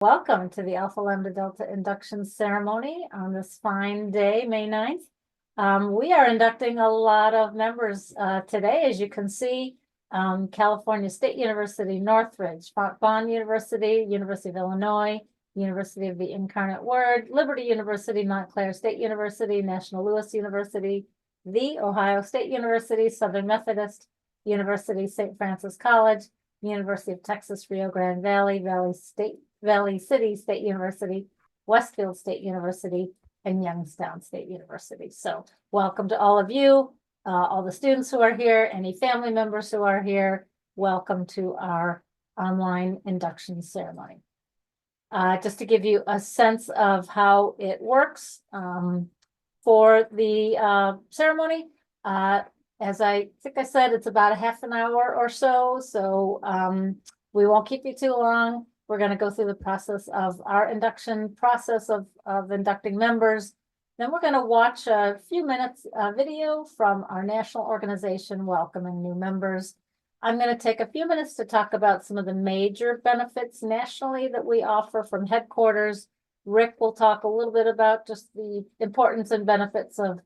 Welcome to the Alpha Lambda Delta induction ceremony on this fine day, May 9th. We are inducting a lot of members today, as you can see. California State University, Northridge, Fontbonne University, University of Illinois, University of the Incarnate Word, Liberty University, Montclair State University, National Louis University, The Ohio State University, Southern Methodist, University St. Francis College, University of Texas, Rio Grande Valley, Valley City State University, Westfield State University, and Youngstown State University. So welcome to all of you, all the students who are here, any family members who are here. Welcome to our online induction ceremony. Just to give you a sense of how it works for the ceremony, as I think I said, it's about a half an hour or so. So we won't keep you too long. We're going to go through the process of our induction process of inducting members. Then we're going to watch a few minutes video from our national organization welcoming new members. I'm going to take a few minutes to talk about some of the major benefits nationally that we offer from headquarters. Rick will talk a little bit about just the importance and benefits of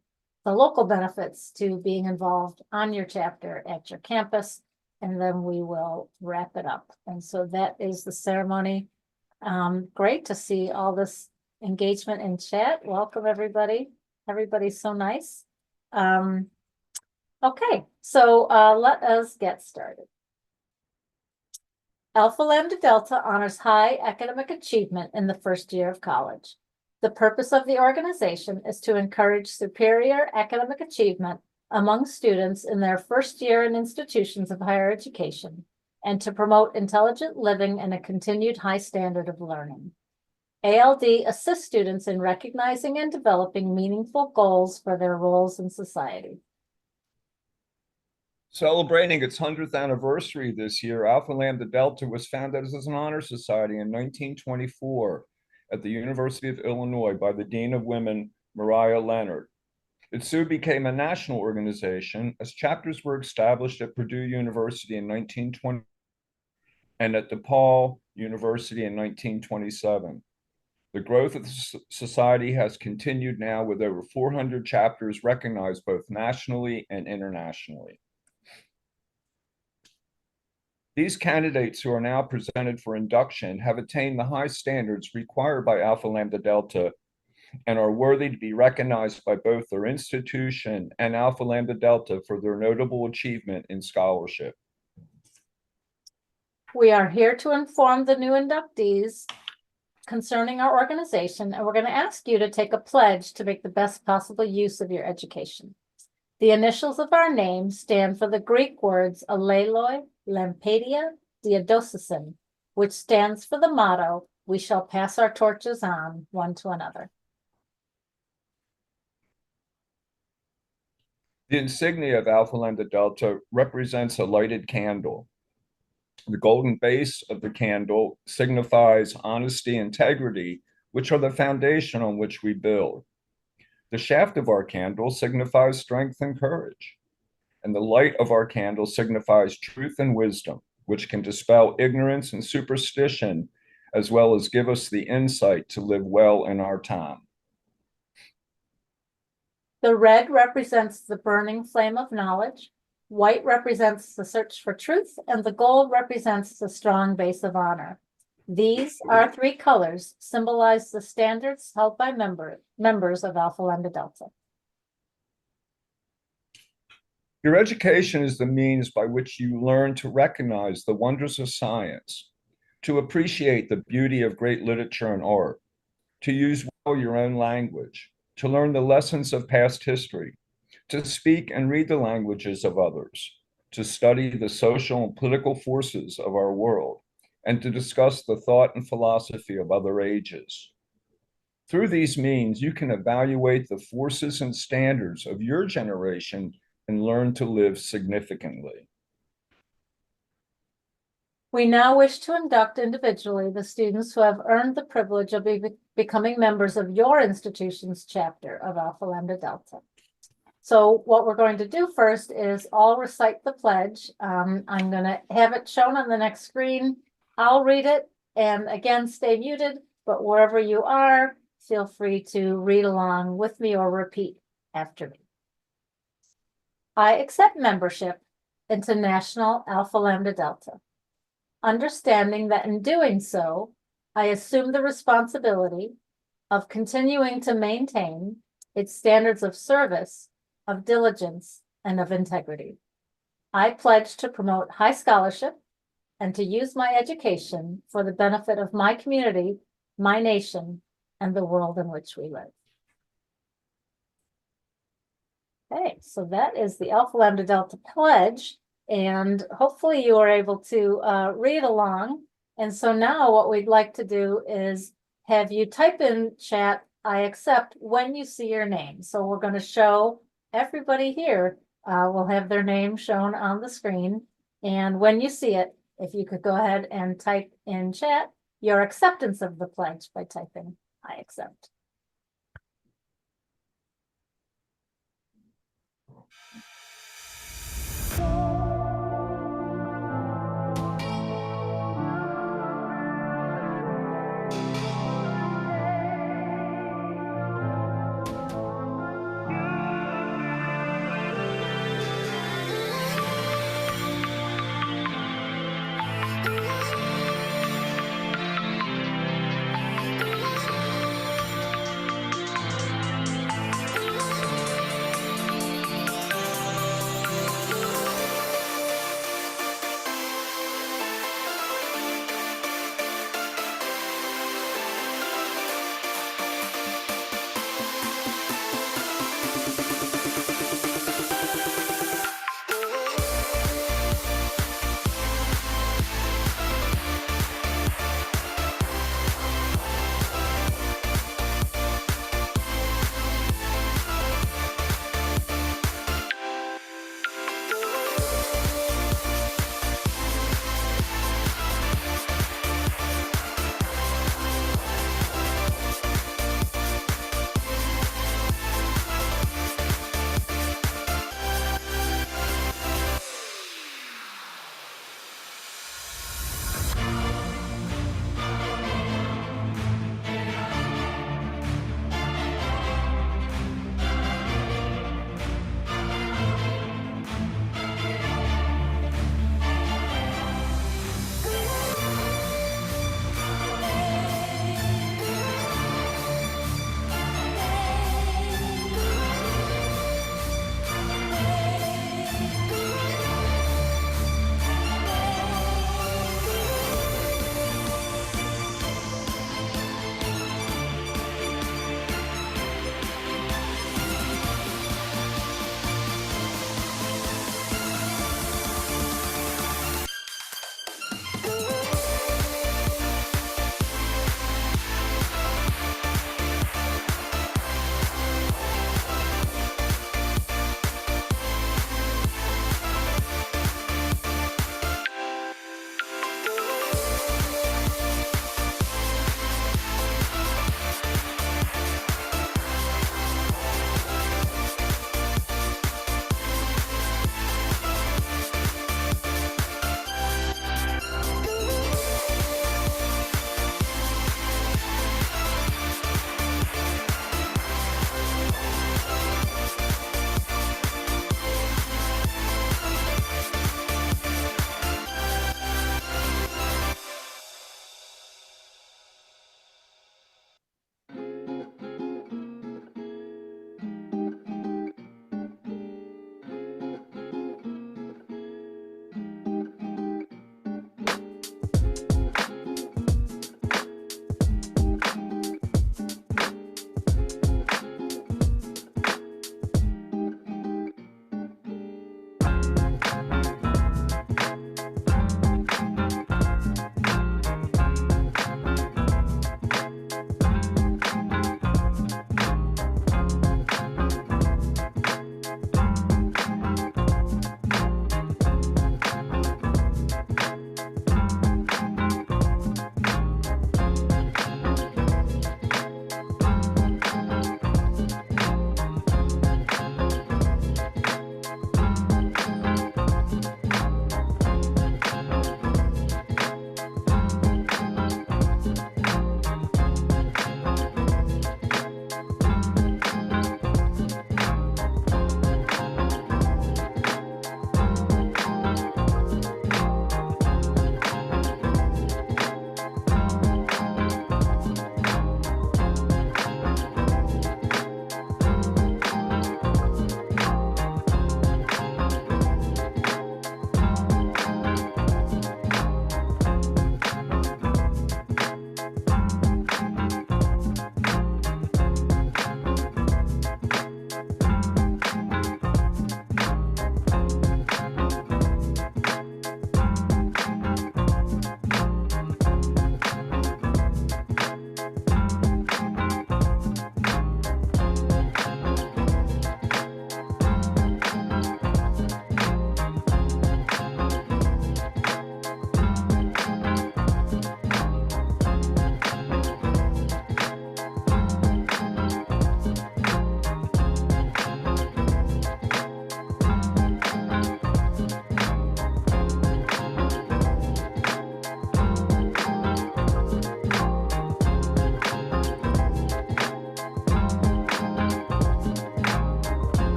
the local benefits to being involved on your chapter at your campus. And then we will wrap it up. And so that is the ceremony. Great to see all this engagement in chat. Welcome, everybody. Everybody's so nice. Okay, so let us get started. Alpha Lambda Delta honors high academic achievement in the first year of college. The purpose of the organization is to encourage superior academic achievement among students in their first year in institutions of higher education, and to promote intelligent living and a continued high standard of learning. ALD assists students in recognizing and developing meaningful goals for their roles in society. Celebrating its 100th anniversary this year, Alpha Lambda Delta was founded as an honor society in 1924 at the University of Illinois by the Dean of Women, Maria Leonard. It soon became a national organization as chapters were established at Purdue University in 1920 and at DePaul University in 1927. The growth of the society has continued now with over 400 chapters recognized both nationally and internationally. These candidates who are now presented for induction have attained the high standards required by Alpha Lambda Delta and are worthy to be recognized by both their institution and Alpha Lambda Delta for their notable achievement in scholarship. We are here to inform the new inductees concerning our organization, and we're going to ask you to take a pledge to make the best possible use of your education. The initials of our name stand for the Greek words Aleloi, Lampedia, Diadocesin, which stands for the motto, "We shall pass our torches on one to another." The insignia of Alpha Lambda Delta represents a lighted candle. The golden base of the candle signifies honesty and integrity, which are the foundation on which we build. The shaft of our candle signifies strength and courage. And the light of our candle signifies truth and wisdom, which can dispel ignorance and superstition, as well as give us the insight to live well in our time. The red represents the burning flame of knowledge, white represents the search for truth, and the gold represents the strong base of honor. These, our three colors, symbolize the standards held by members of Alpha Lambda Delta. Your education is the means by which you learn to recognize the wonders of science, to appreciate the beauty of great literature and art, to use well your own language, to learn the lessons of past history, to speak and read the languages of others, to study the social and political forces of our world, and to discuss the thought and philosophy of other ages. Through these means, you can evaluate the forces and standards of your generation and learn to live significantly. We now wish to induct individually the students who have earned the privilege of becoming members of your institution's chapter of Alpha Lambda Delta. So what we're going to do first is all recite the pledge. I'm going to have it shown on the next screen. I'll read it. And again, stay muted, but wherever you are, feel free to read along with me or repeat after me. I accept membership into National Alpha Lambda Delta, understanding that in doing so, I assume the responsibility of continuing to maintain its standards of service, of diligence, and of integrity. I pledge to promote high scholarship and to use my education for the benefit of my community, my nation, and the world in which we live. Okay, so that is the Alpha Lambda Delta Pledge, and hopefully you are able to read along. And so now what we'd like to do is have you type in chat, I accept, when you see your name. So we're going to show everybody here, will have their name shown on the screen. And when you see it, if you could go ahead and type in chat your acceptance of the pledge by typing I accept.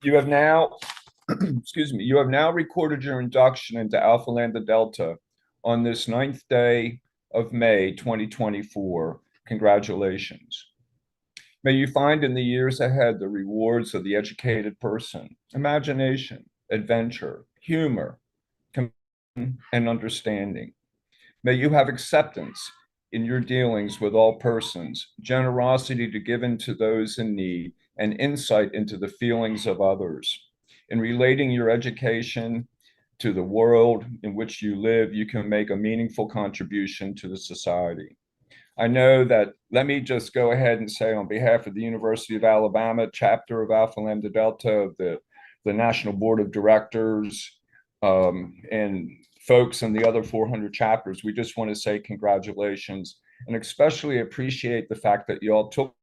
You have now, excuse me, you have now recorded your induction into Alpha Lambda Delta on this 9th day of May 2024. Congratulations. May you find in the years ahead the rewards of the educated person, imagination, adventure, humor, and understanding. May you have acceptance in your dealings with all persons, generosity to give into those in need, and insight into the feelings of others. In relating your education to the world in which you live, you can make a meaningful contribution to the society. I know that, let me just go ahead and say on behalf of the University of Alabama, chapter of Alpha Lambda Delta, the National Board of Directors, and folks in the other 400 chapters, we just want to say congratulations and especially appreciate the fact that you all took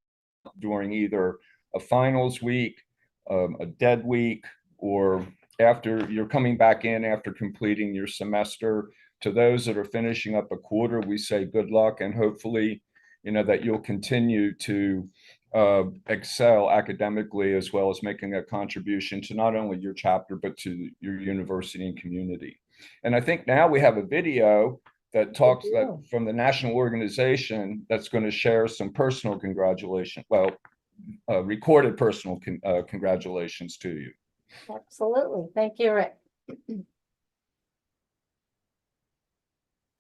during either a finals week, a dead week, or after you're coming back in after completing your semester. To those that are finishing up a quarter, we say good luck, and hopefully, that you'll continue to excel academically as well as making a contribution to not only your chapter, but to your university and community. And I think now we have a video that talks from the national organization that's going to share some personal congratulations, recorded personal congratulations to you. Absolutely. Thank you, Rick.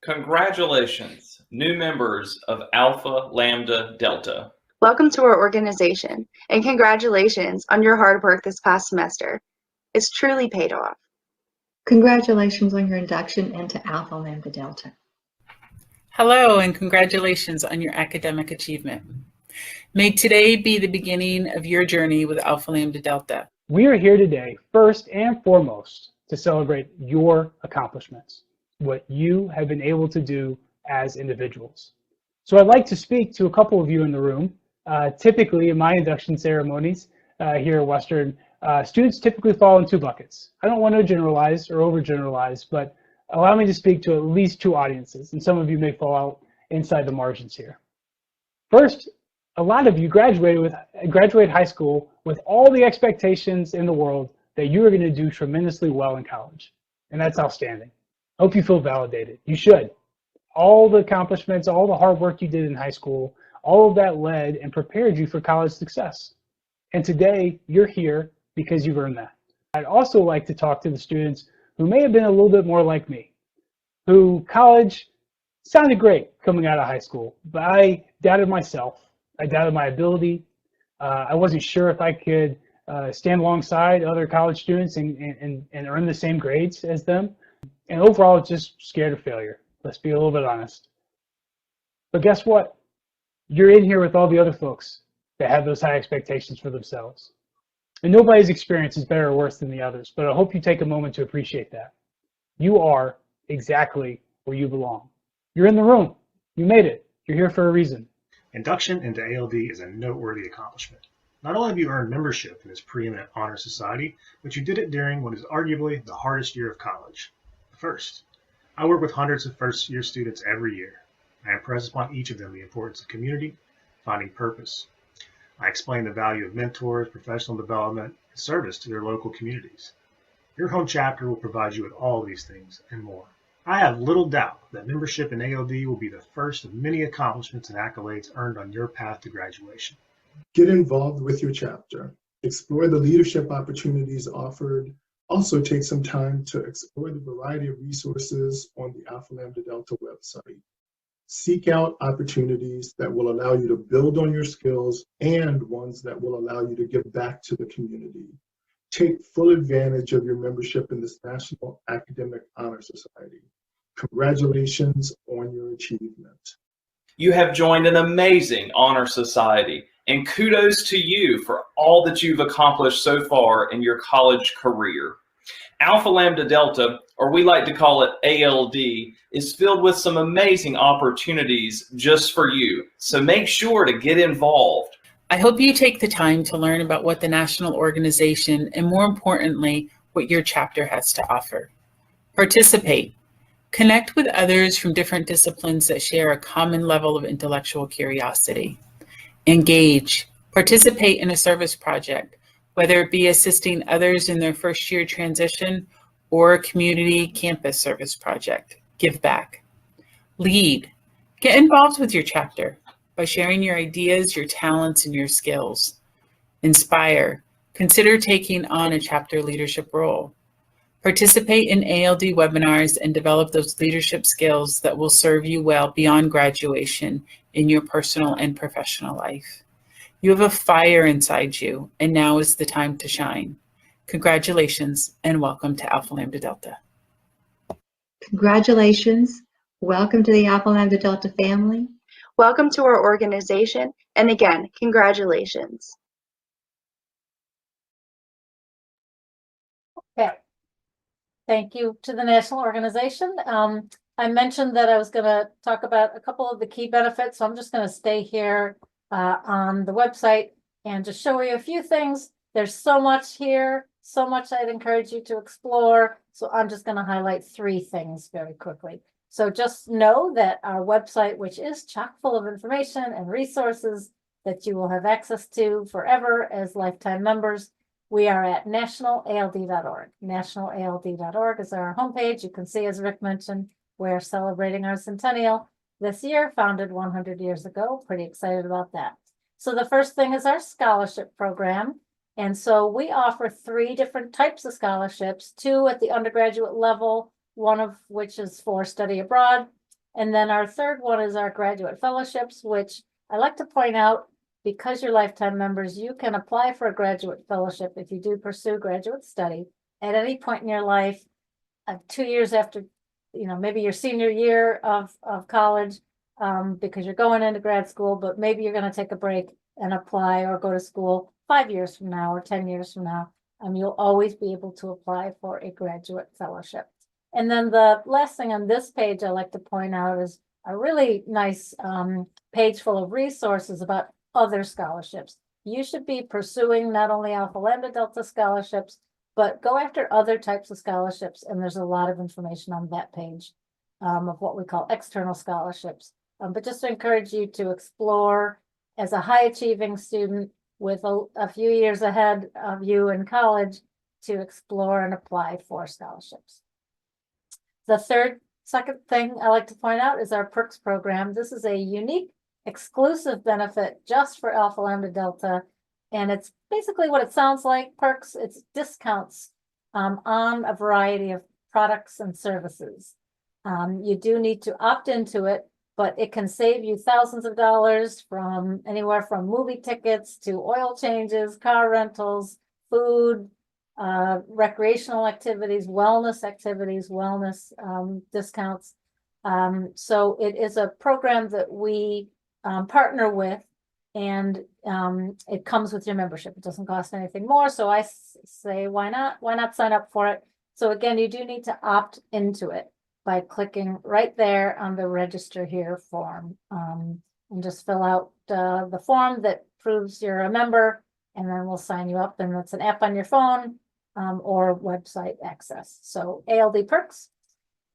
Congratulations, new members of Alpha Lambda Delta. Welcome to our organization, and congratulations on your hard work this past semester. It's truly paid off. Congratulations on your induction into Alpha Lambda Delta. Hello, and congratulations on your academic achievement. May today be the beginning of your journey with Alpha Lambda Delta. We are here today, first and foremost, to celebrate your accomplishments, what you have been able to do as individuals. So I'd like to speak to a couple of you in the room. Typically, in my induction ceremonies here at Western, students typically fall in two buckets. I don't want to generalize or overgeneralize, but allow me to speak to at least two audiences, and some of you may fall out inside the margins here. First, a lot of you graduate high school with all the expectations in the world that you are going to do tremendously well in college, and that's outstanding. Hope you feel validated. You should. All the accomplishments, all the hard work you did in high school, all of that led and prepared you for college success. And today, you're here because you've earned that. I'd also like to talk to the students who may have been a little bit more like me, who college sounded great coming out of high school, but I doubted myself. I doubted my ability. I wasn't sure if I could stand alongside other college students and earn the same grades as them. And overall, just scared of failure. Let's be a little bit honest. But guess what? You're in here with all the other folks that have those high expectations for themselves. And nobody's experience is better or worse than the others, but I hope you take a moment to appreciate that. You are exactly where you belong. You're in the room. You made it. You're here for a reason. Induction into ALD is a noteworthy accomplishment. Not only have you earned membership in this preeminent honor society, but you did it during what is arguably the hardest year of college. First, I work with hundreds of first-year students every year. I impress upon each of them the importance of community, finding purpose. I explain the value of mentors, professional development, and service to their local communities. Your home chapter will provide you with all of these things and more. I have little doubt that membership in ALD will be the first of many accomplishments and accolades earned on your path to graduation. Get involved with your chapter. Explore the leadership opportunities offered. Also take some time to explore the variety of resources on the Alpha Lambda Delta website. Seek out opportunities that will allow you to build on your skills and ones that will allow you to give back to the community. Take full advantage of your membership in this National Academic Honor Society. Congratulations on your achievement. You have joined an amazing honor society, and kudos to you for all that you've accomplished so far in your college career. Alpha Lambda Delta, or we like to call it ALD, is filled with some amazing opportunities just for you, so make sure to get involved. I hope you take the time to learn about what the national organization and, more importantly, what your chapter has to offer. Participate. Connect with others from different disciplines that share a common level of intellectual curiosity. Engage. Participate in a service project. whether it be assisting others in their first year transition or a community campus service project. Give back. Lead. Get involved with your chapter by sharing your ideas, your talents, and your skills. Inspire. Consider taking on a chapter leadership role. Participate in ALD webinars and develop those leadership skills that will serve you well beyond graduation in your personal and professional life. You have a fire inside you, and now is the time to shine. Congratulations, and welcome to Alpha Lambda Delta. Congratulations. Welcome to the Alpha Lambda Delta family. Welcome to our organization, and again, congratulations. Okay. Thank you to the national organization. I mentioned that I was going to talk about a couple of the key benefits, so I'm just going to stay here on the website and just show you a few things. There's so much here, so much I'd encourage you to explore. So I'm just going to highlight 3 things very quickly. So just know that our website, which is chock full of information and resources that you will have access to forever as lifetime members, we are at nationalald.org. Nationalald.org is our homepage. You can see, as Rick mentioned, we're celebrating our centennial this year, founded 100 years ago. Pretty excited about that. So the first thing is our scholarship program. And so we offer 3 different types of scholarships, 2 at the undergraduate level, one of which is for study abroad. And then our third one is our graduate fellowships, which I like to point out, because you're lifetime members, you can apply for a graduate fellowship if you do pursue graduate study at any point in your life, 2 years after, maybe your senior year of college, because you're going into grad school, but maybe you're going to take a break and apply or go to school 5 years from now or 10 years from now. You'll always be able to apply for a graduate fellowship. And then the last thing on this page I like to point out is a really nice page full of resources about other scholarships. You should be pursuing not only Alpha Lambda Delta scholarships, but go after other types of scholarships. And there's a lot of information on that page of what we call external scholarships. But just to encourage you to explore as a high achieving student with a few years ahead of you in college to explore and apply for scholarships. The second thing I like to point out is our Perks program. This is a unique exclusive benefit just for Alpha Lambda Delta. And it's basically what it sounds like, perks. It's discounts on a variety of products and services. You do need to opt into it, but it can save you thousands of dollars from anywhere from movie tickets to oil changes, car rentals, food, recreational activities, wellness discounts. So it is a program that we partner with, and it comes with your membership. It doesn't cost anything more. So I say, why not sign up for it? So again, you do need to opt into it by clicking right there on the register here form, and just fill out the form that proves you're a member, and then we'll sign you up. And it's an app on your phone or website access. So ALD Perks.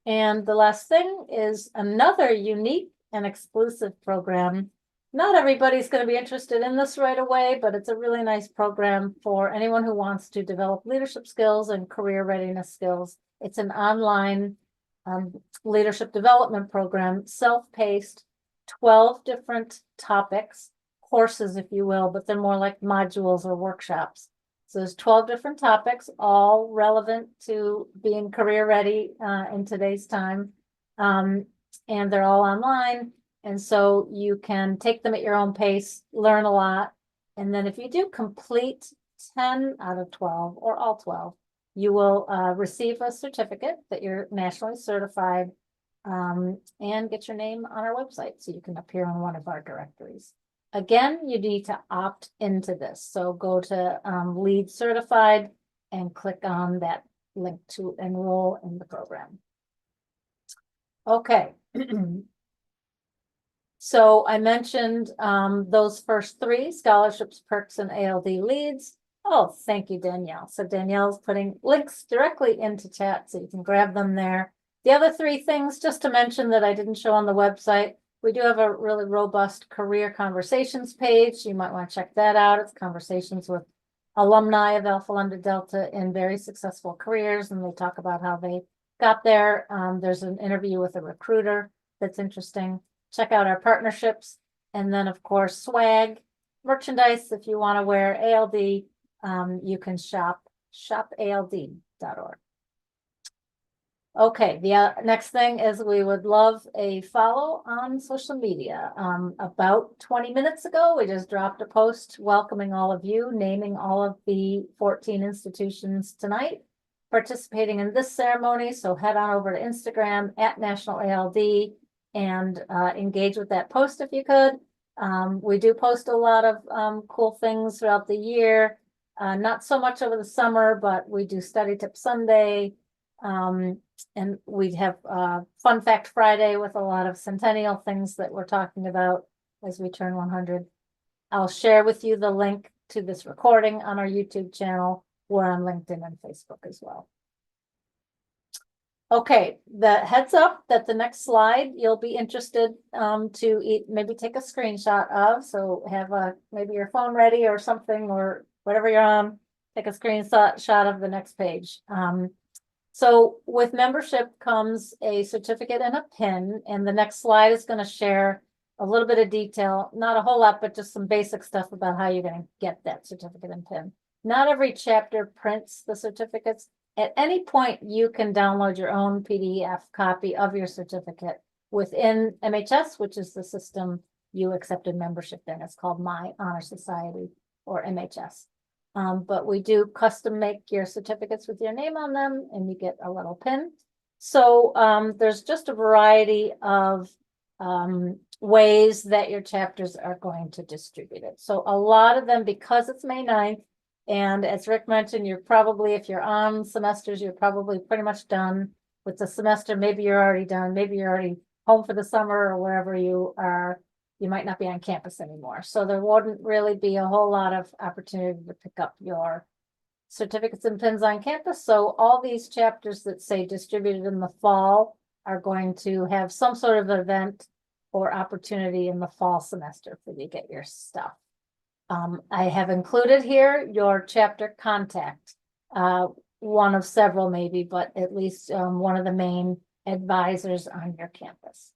And the last thing is another unique and exclusive program. Not everybody's going to be interested in this right away, but it's a really nice program for anyone who wants to develop leadership skills and career readiness skills. It's an online leadership development program, self-paced, 12 different topics, courses, if you will, but they're more like modules or workshops. So there's 12 different topics, all relevant to being career ready in today's time. And they're all online. And so you can take them at your own pace, learn a lot. And then if you do complete 10 out of 12 or all 12, you will receive a certificate that you're nationally certified, and get your name on our website so you can appear on one of our directories. Again, you need to opt into this. So go to Lead Certified and click on that link to enroll in the program. Okay. So I mentioned those first 3, scholarships, perks, and ALD leads. Oh, thank you, Danielle. So Danielle's putting links directly into chat so you can grab them there. The other 3 things, just to mention that I didn't show on the website, we do have a really robust career conversations page. You might want to check that out. It's conversations with alumni of Alpha Lambda Delta in very successful careers, and they talk about how they got there. There's an interview with a recruiter that's interesting. Check out our partnerships. And then, of course, swag, merchandise. If you want to wear ALD, you can shop shopald.org. Okay, the next thing is we would love a follow on social media. About 20 minutes ago, we just dropped a post welcoming all of you, naming all of the 14 institutions tonight participating in this ceremony. So head on over to Instagram at National ALD and engage with that post if you could. We do post a lot of cool things throughout the year. Not so much over the summer, but we do Study Tip Sunday. And we have Fun Fact Friday with a lot of centennial things that we're talking about as we turn 100. I'll share with you the link to this recording on our YouTube channel. We're on LinkedIn and Facebook as well. Okay, the heads up that the next slide you'll be interested to maybe take a screenshot of. So have maybe your phone ready or something, or whatever you're on, take a screenshot of the next page. So with membership comes a certificate and a pin, and the next slide is going to share a little bit of detail, not a whole lot, but just some basic stuff about how you're going to get that certificate and pin. Not every chapter prints the certificates. At any point, you can download your own PDF copy of your certificate within MHS, which is the system you accepted membership in. It's called My Honor Society, or MHS. But we do custom make your certificates with your name on them, and you get a little pin. So there's just a variety of ways that your chapters are going to distribute it. So a lot of them, because it's May 9th, and as Rick mentioned, you're probably, if you're on semesters, you're probably pretty much done with the semester. Maybe you're already done. Maybe you're already home for the summer or wherever you are. You might not be on campus anymore. So there wouldn't really be a whole lot of opportunity to pick up your certificates and pins on campus. So all these chapters that say distributed in the fall are going to have some sort of event or opportunity in the fall semester for you to get your stuff. I have included here your chapter contact, one of several maybe, but at least one of the main advisors on your campus.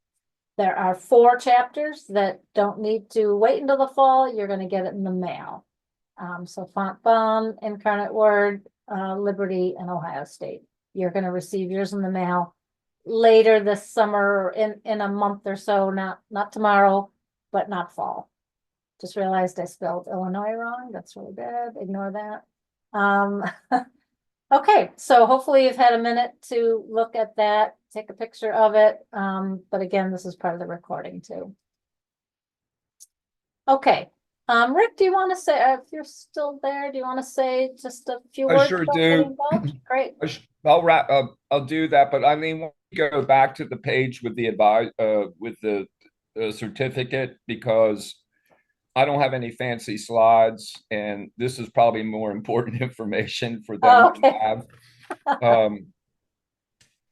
There are 4 chapters that don't need to wait until the fall. You're going to get it in the mail. So Fontbonne, Incarnate Word, Liberty, and Ohio State. You're going to receive yours in the mail later this summer, in a month or so, not tomorrow, but not fall. Just realized I spelled Illinois wrong. That's really bad. Ignore that. Okay, so hopefully you've had a minute to look at that, take a picture of it. But again, this is part of the recording too. Okay, Rick, do you want to say, if you're still there, do you want to say just a few words? I sure about do. getting involved? Great. I'll wrap up. I'll do that, but I mean, go back to the page with the certificate, because I don't have any fancy slides, and this is probably more important information for them to have.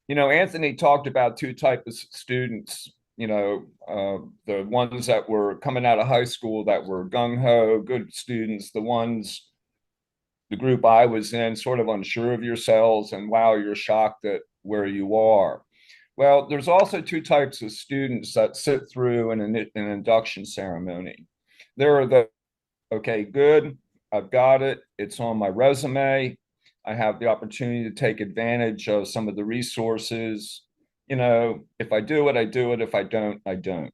You know, Anthony talked about 2 types of students, you know, the ones that were coming out of high school that were gung-ho, good students, the group I was in, sort of unsure of yourselves, and wow, you're shocked at where you are. Well, there's also 2 types of students that sit through an induction ceremony. There are the, okay, good, I've got it, it's on my resume, I have the opportunity to take advantage of some of the resources. You know, if I do it, I do it. If I don't, I don't.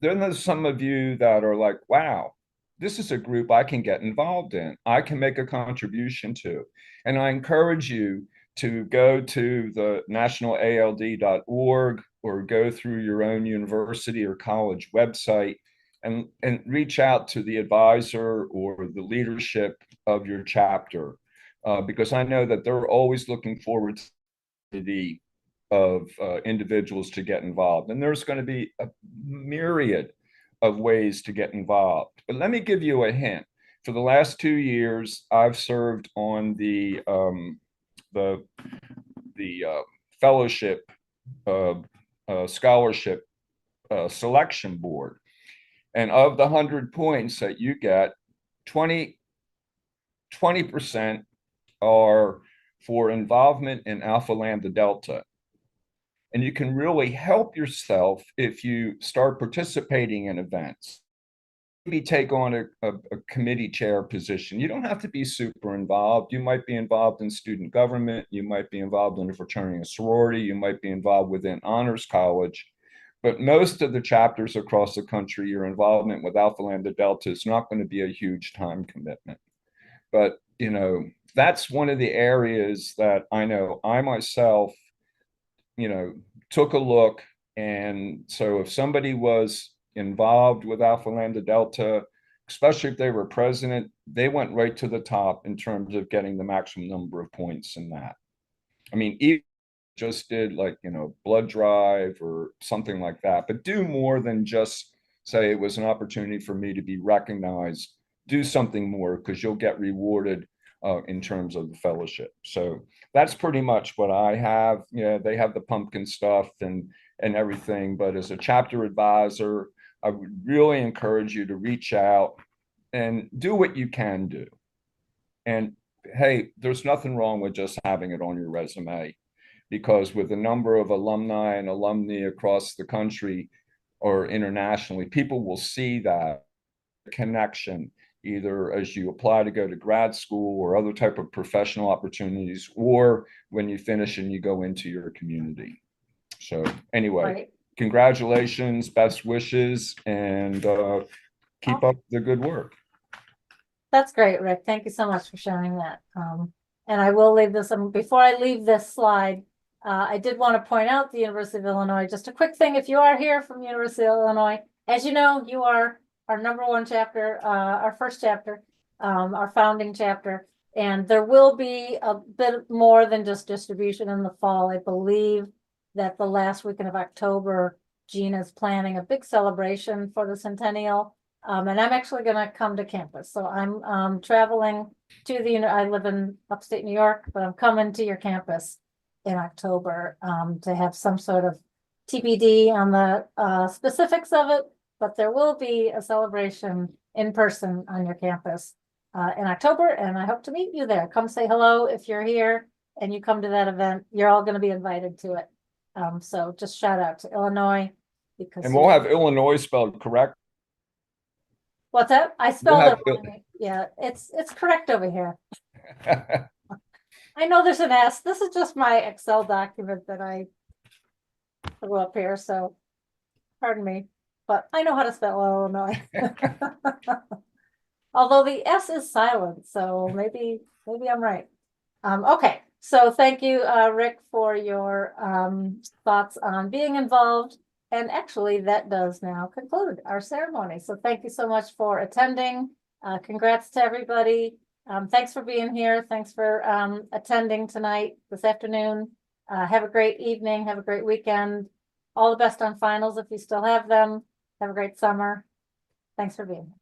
Then there's some of you that are like, wow, this is a group I can get involved in. I can make a contribution to. And I encourage you to go to the nationalald.org or go through your own university or college website and reach out to the advisor or the leadership of your chapter, because I know that they're always looking forward to the individuals to get involved. And there's going to be a myriad of ways to get involved. But let me give you a hint. For the last 2 years, I've served on the fellowship scholarship selection board. And of the 100 points that you get, 20 20% are for involvement in Alpha Lambda Delta. And you can really help yourself if you start participating in events. Maybe take on a committee chair position. You don't have to be super involved. You might be involved in student government. You might be involved in a fraternity and sorority. You might be involved within honors college. But most of the chapters across the country, your involvement with Alpha Lambda Delta is not going to be a huge time commitment. But, you know, that's one of the areas that I know I myself, you know, took a look. And so if somebody was involved with Alpha Lambda Delta, especially if they were president, they went right to the top in terms of getting the maximum number of points in that. I mean, even just did like, you know, blood drive or something like that, but do more than just say it was an opportunity for me to be recognized. Do something more, because you'll get rewarded in terms of the fellowship. So that's pretty much what I have. Yeah, they have the pumpkin stuff and everything, but as a chapter advisor, I would really encourage you to reach out and do what you can do. And hey, there's nothing wrong with just having it on your resume, because with the number of alumni and alumni across the country or internationally, people will see that connection either as you apply to go to grad school or other type of professional opportunities, or when you finish and you go into your community. So anyway, Right. Congratulations, best wishes, and keep up the good work. That's great, Rick. Thank you so much for sharing that. And I will leave this, before I leave this slide, I did want to point out the University of Illinois, just a quick thing. If you are here from University of Illinois, as you know, you are our #1 chapter, our first chapter, our founding chapter. And there will be a bit more than just distribution in the fall. I believe that the last weekend of October, Gina's planning a big celebration for the centennial. And I'm actually going to come to campus. So I'm traveling to I live in upstate New York, but I'm coming to your campus in October to have some sort of TBD on the specifics of it. But there will be a celebration in person on your campus in October, and I hope to meet you there. Come say hello if you're here and you come to that event. You're all going to be invited to it. So just shout out to Illinois, because And we'll have Illinois spelled correct. what's that? I spelled have it wrong. Yeah, it's correct over here. I know there's an S. This is just my Excel document that I threw up here, so pardon me, but I know how to spell Illinois. Although the S is silent, so maybe I'm right. Okay, so thank you, Rick, for your thoughts on being involved. And actually, that does now conclude our ceremony. So thank you so much for attending. Congrats to everybody. Thanks for being here. Thanks for attending tonight, this afternoon. Have a great evening. Have a great weekend. All the best on finals if you still have them. Have a great summer. Thanks for being here.